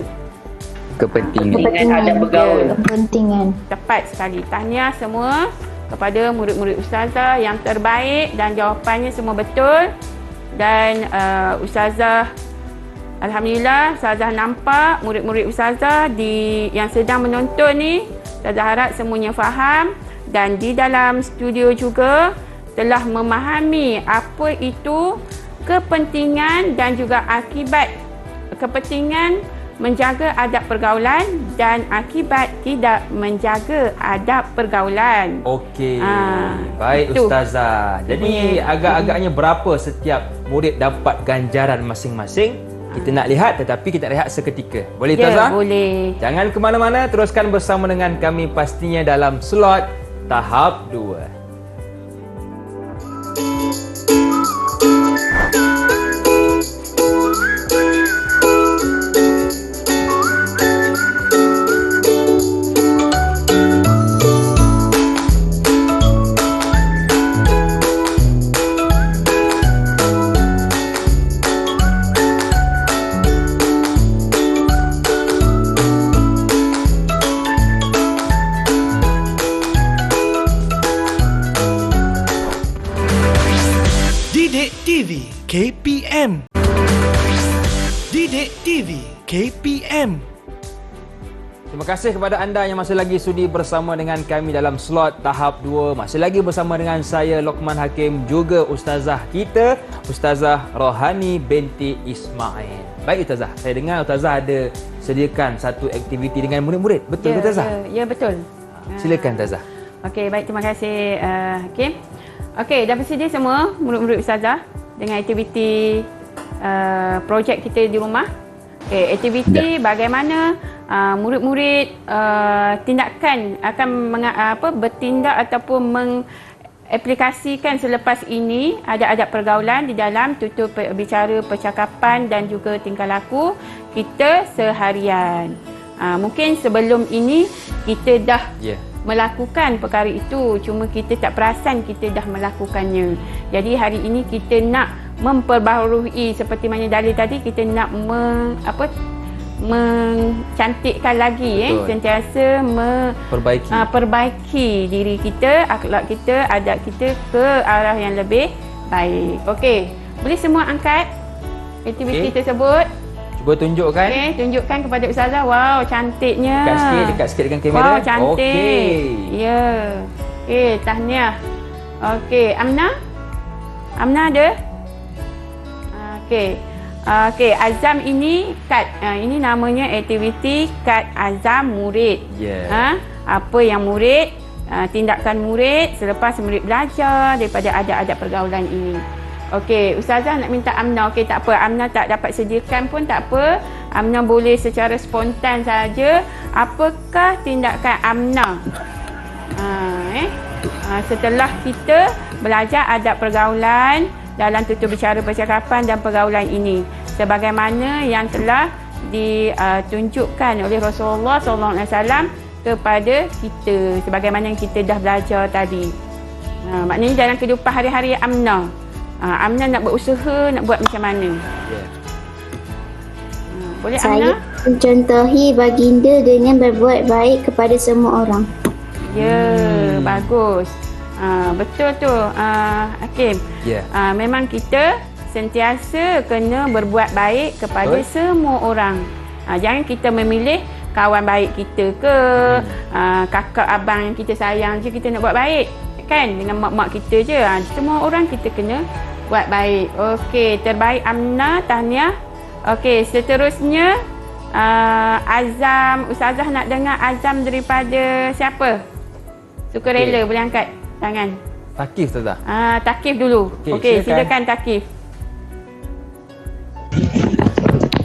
Kepentingan adab bergaul. Kepentingan. Tepat sekali. Tahniah semua kepada murid-murid ustazah yang terbaik dan jawapannya semua betul. Dan ustazah Alhamdulillah Ustazah nampak murid-murid Ustazah yang sedang menonton ni, Ustazah harap semuanya faham dan di dalam studio juga telah memahami apa itu kepentingan dan juga akibat kepentingan menjaga adab pergaulan dan akibat tidak menjaga adab pergaulan. Okey. Baik itu. Ustazah. Jadi agak-agaknya berapa setiap murid dapat ganjaran masing-masing? Kita nak lihat tetapi kita rehat seketika. Boleh Ustazah? Boleh. Jangan ke mana-mana, teruskan bersama dengan kami pastinya dalam slot tahap 2. Didik TV KPM. Didik TV KPM. Terima kasih kepada anda yang masih lagi sudi bersama dengan kami dalam slot tahap 2. Masih lagi bersama dengan saya Lokman Hakim, juga ustazah kita, Ustazah Rohani binti Ismail. Baik Ustazah, saya dengar Ustazah ada sediakan satu aktiviti dengan murid-murid. Betul ke Ustazah? Ya, betul. Silakan Ustazah. Okey, baik, terima kasih Hakim. Okey, dah bersedia semua murid-murid Ustazah dengan aktiviti projek kita di rumah. Okey, aktiviti bagaimana murid-murid tindakan akan bertindak ataupun mengaplikasikan selepas ini adab-adab pergaulan di dalam tutur bicara, percakapan dan juga tingkah laku kita seharian. Mungkin sebelum ini kita dah melakukan perkara itu, cuma kita tak perasan kita dah melakukannya. Jadi hari ini kita nak memperbaharui seperti mana dalil tadi, kita nak mencantikkan lagi, sentiasa perbaiki diri kita, akhlak kita, adab kita ke arah yang lebih baik. Okey, boleh semua angkat aktiviti tersebut. Cuba tunjukkan. Okey, tunjukkan kepada Ustazah. Wow, cantiknya. Dekat sikit dengan kamera. Wow, cantik. Okey. Ya. Okey, tahniah. Okey, Amna? Amna ada? Okey. Okey, azam ini kad. Ini namanya aktiviti kad azam murid. Apa yang murid, tindakan murid selepas murid belajar daripada adab-adab pergaulan ini. Okey, Ustazah nak minta Amna. Okey, tak apa. Amna tak dapat sediakan pun tak apa. Amna boleh secara spontan saja. Apakah tindakan Amna? Setelah kita belajar adab pergaulan dalam tutur bicara, percakapan dan pergaulan ini, sebagaimana yang telah ditunjukkan oleh Rasulullah SAW kepada kita, sebagaimana yang kita dah belajar tadi. Maknanya dalam kehidupan hari-hari Amna, Amna nak berusaha nak buat macam mana? Boleh Amna? Saya mencontohi baginda dengan berbuat baik kepada semua orang. Bagus. Betul tu Hakim. Memang kita sentiasa kena berbuat baik kepada semua orang. Jangan kita memilih kawan baik kita ke, kakak abang yang kita sayang je kita nak buat baik, kan? Dengan mak-mak kita je. Semua orang kita kena buat baik. Okey, terbaik Amna, tahniah. Okey, seterusnya azam. Ustazah nak dengar azam daripada siapa? Sukarela, boleh angkat tangan. Takif Ustazah. Takif dulu. Okey, silakan Takif.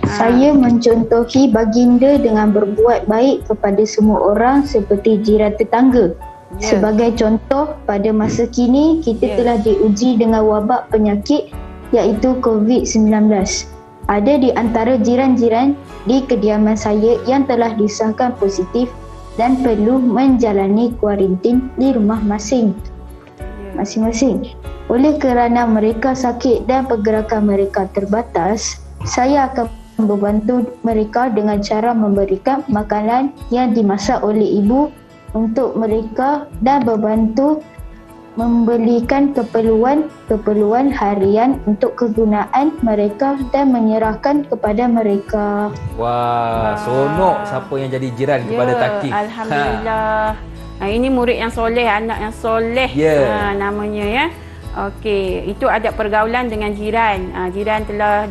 Saya mencontohi baginda dengan berbuat baik kepada semua orang seperti jiran tetangga. Sebagai contoh, pada masa kini kita telah diuji dengan wabak penyakit iaitu COVID-19. Ada di antara jiran-jiran di kediaman saya yang telah disahkan positif dan perlu menjalani kuarantin di rumah masing-masing. Oleh kerana mereka sakit dan pergerakan mereka terbatas, saya akan membantu mereka dengan cara memberikan makanan yang dimasak oleh ibu untuk mereka dan membantu membelikan keperluan harian untuk kegunaan mereka dan menyerahkan kepada mereka. Wah, seronok siapa yang jadi jiran kepada Taki. Alhamdulillah. Ini murid yang soleh, anak yang soleh namanya ya. Okey, itu adab pergaulan dengan jiran. Jiran telah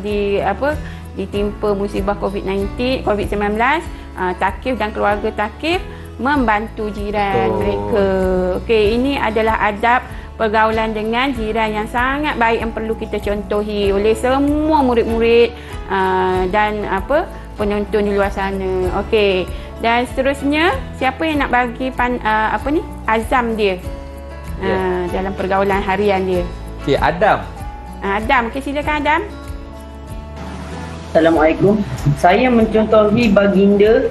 ditimpa musibah COVID-19. Takif dan keluarga Takif membantu jiran mereka. Okey, ini adalah adab pergaulan dengan jiran yang sangat baik yang perlu kita contohi oleh semua murid-murid dan penonton di luar sana. Okey. Dan seterusnya, siapa yang nak bagi azam dia dalam pergaulan harian dia? Okey, Adam. Adam, okey, silakan Adam. Assalamualaikum. Saya mencontohi baginda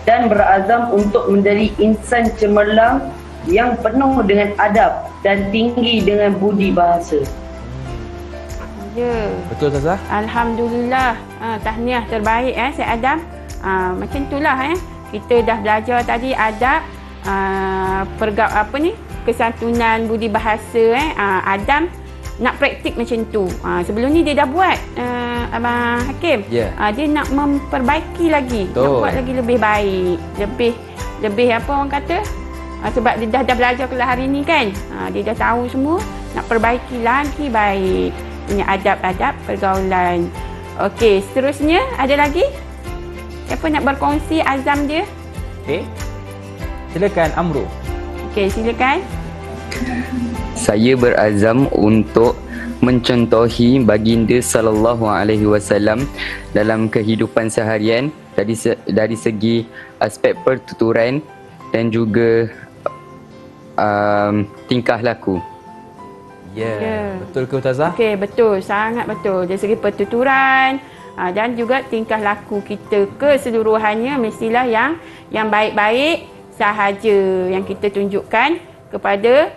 dan berazam untuk menjadi insan cemerlang yang penuh dengan adab dan tinggi dengan budi bahasa. Ya. Betul Ustazah? Alhamdulillah. Tahniah terbaik Syed Adam. Macam itulah kita dah belajar tadi adab kesantunan budi bahasa Adam nak praktik macam tu. Sebelum ni dia dah buat Abang Hakim. Dia nak memperbaiki lagi. Nak buat lagi lebih baik. Lebih apa orang kata? Sebab dia dah belajar kelas hari ni kan. Dia dah tahu semua. Nak perbaiki lagi baik. Punya adab-adab pergaulan. Okey, seterusnya ada lagi? Siapa nak berkongsi azam dia? Okey. Silakan Amru. Okey, silakan. Saya berazam untuk mencontohi baginda sallallahu alaihi wasallam dalam kehidupan seharian dari segi aspek pertuturan dan juga tingkah laku. Betul ke Ustazah? Okey, betul, sangat betul. Dari segi pertuturan dan juga tingkah laku kita keseluruhannya mestilah yang baik-baik sahaja yang kita tunjukkan kepada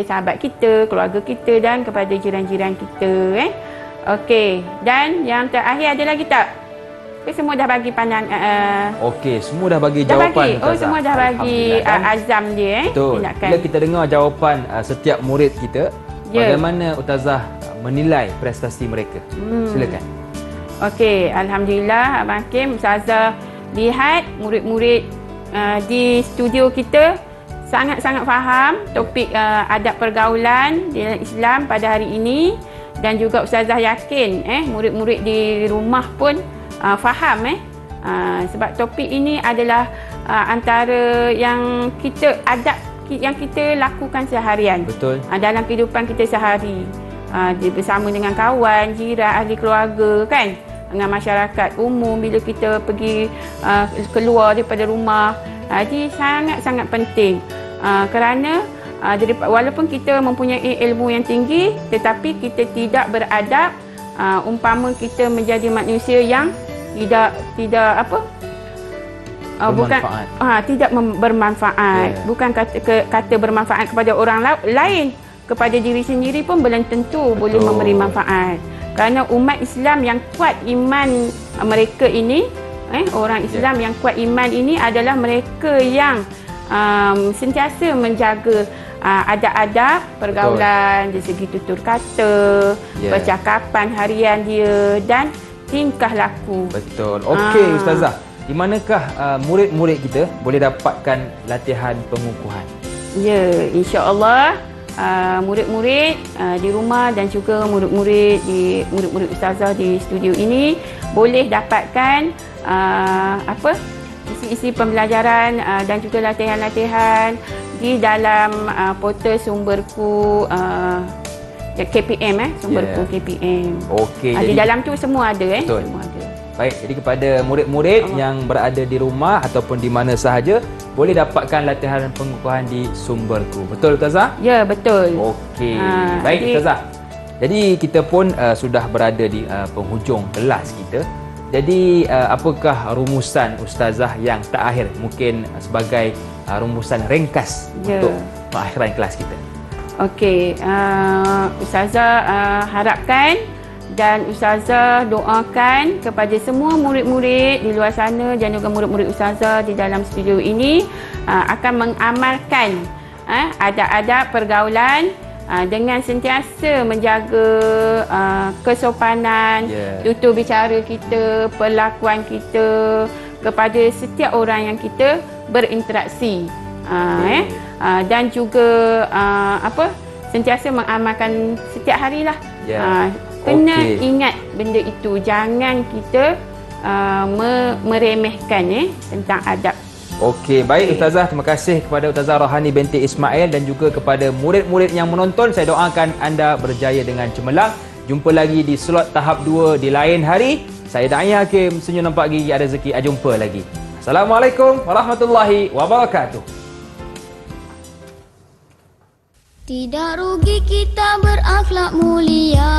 sahabat kita, keluarga kita dan kepada jiran-jiran kita. Okey, dan yang terakhir ada lagi tak? Semua dah bagi okey, semua dah bagi jawapan. Semua dah bagi azam dia. Betul. Bila kita dengar jawapan setiap murid kita, bagaimana Ustazah menilai prestasi mereka? Silakan. Okey, alhamdulillah Abang Hakim, Ustazah lihat murid-murid di studio kita sangat-sangat faham topik adab pergaulan dalam Islam pada hari ini, dan juga Ustazah yakin murid-murid di rumah pun faham sebab topik ini adalah antara yang kita lakukan seharian. Betul. Dalam kehidupan kita sehari, bersama dengan kawan, jiran, ahli keluarga kan, dengan masyarakat umum bila kita pergi keluar daripada rumah. Jadi sangat-sangat penting kerana walaupun kita mempunyai ilmu yang tinggi tetapi kita tidak beradab, umpama kita menjadi manusia yang tidak bermanfaat. Bukan kata bermanfaat kepada orang lain, kepada diri sendiri pun belum tentu boleh memberi manfaat. Kerana umat Islam yang kuat iman mereka ini, orang Islam yang kuat iman ini adalah mereka yang sentiasa menjaga adab-adab pergaulan dari segi tutur kata, percakapan harian dia dan tingkah laku. Betul. Okey Ustazah, di manakah murid-murid kita boleh dapatkan latihan pengukuhan? Ya, insya-Allah murid-murid di rumah dan juga murid-murid Ustazah di studio ini boleh dapatkan isi-isi pembelajaran dan juga latihan-latihan di dalam portal sumberku KPM sumberku KPM. Okey. Di dalam tu semua ada Betul. Semua ada. Baik, jadi kepada murid-murid yang berada di rumah ataupun di mana sahaja boleh dapatkan latihan pengukuhan di sumberku. Betul Ustazah? Ya, betul. Okey. Baik Ustazah. Jadi kita pun sudah berada di penghujung kelas kita. Jadi apakah rumusan Ustazah yang terakhir, mungkin sebagai rumusan ringkas untuk pengakhiran kelas kita? Okey, Ustazah harapkan dan Ustazah doakan kepada semua murid-murid di luar sana dan juga murid-murid Ustazah di dalam studio ini akan mengamalkan adab-adab pergaulan dengan sentiasa menjaga kesopanan, tutur bicara kita, perlakuan kita kepada setiap orang yang kita berinteraksi. Dan juga sentiasa mengamalkan setiap harilah. Kena ingat benda itu, jangan kita meremehkan tentang adab. Okey, baik Ustazah, terima kasih kepada Ustazah Rohani binti Ismail dan juga kepada murid-murid yang menonton. Saya doakan anda berjaya dengan cemerlang. Jumpa lagi di slot tahap 2 di lain hari. Saya Da'i Hakim, senyum nampak gigi ada rezeki. Jumpa lagi. Assalamualaikum warahmatullahi wabarakatuh. Tidak rugi kita berakhlak mulia,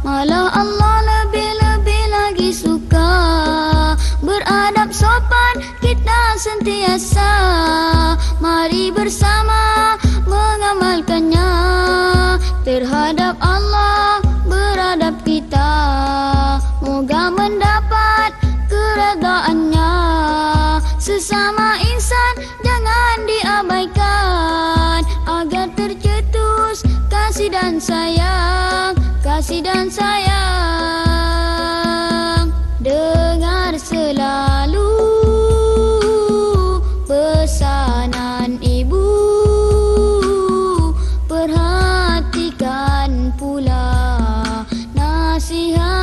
malah Allah lebih-lebih lagi suka. Beradab sopan kita sentiasa, mari bersama mengamalkannya. Terhadap Allah beradab kita, moga mendapat keredaannya. Sesama insan jangan diabaikan, agar tercetus kasih dan sayang, kasih dan sayang. Dengar selalu pesanan ibu, perhatikan pula nasihat